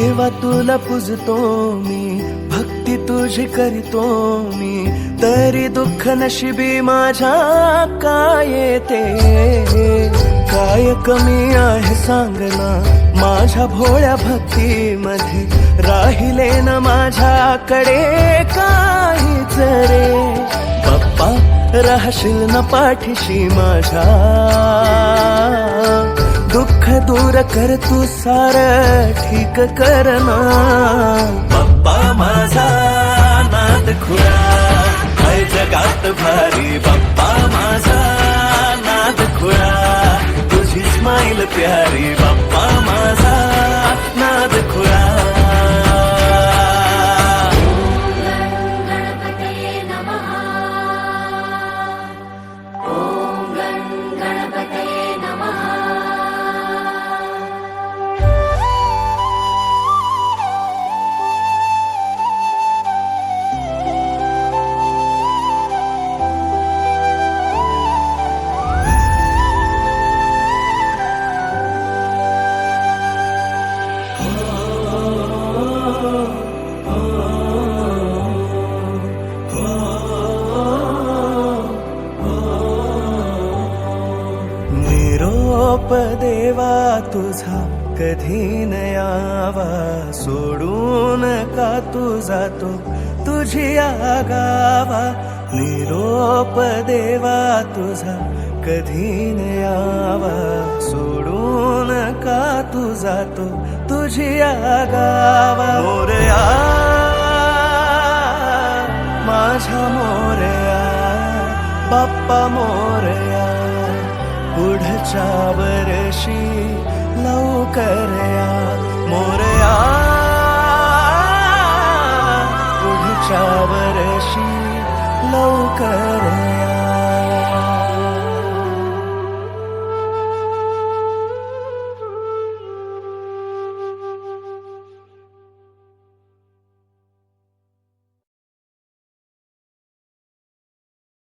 देवा तुला पूजतो मी, भक्ती तुझी करीतो मी, तरी दुःख नशिबी माझ्या काय येते? काय कमी आहे सांग ना माझ्या भोळ्या भक्तीमध्ये, राहिले ना माझ्याकडे काहीच रे. बाप्पा राहशील ना पाठीशी माझ्या, दुःख दूर कर तू सार ठीक कर ना. बाप्पा माझा नाद खुळा हाय जगात भारी, बाप्पा माझा नाद खुळा तुझी स्माईल प्यारी, बाप्पा माझा नाद खुळा. निरोप देवा तुझा कधी न यावा, सोडून का तू जातो तुझी आगावा. निरोप देवा तुझा कधी न यावा, सोडून का तू जातो तुझी आगावा. मोरया माझ्या मोरया, बाप्पा मोरया, पुढच्या वर्षी लवकर या. मोरया पुढच्या वर्षी लवकर या.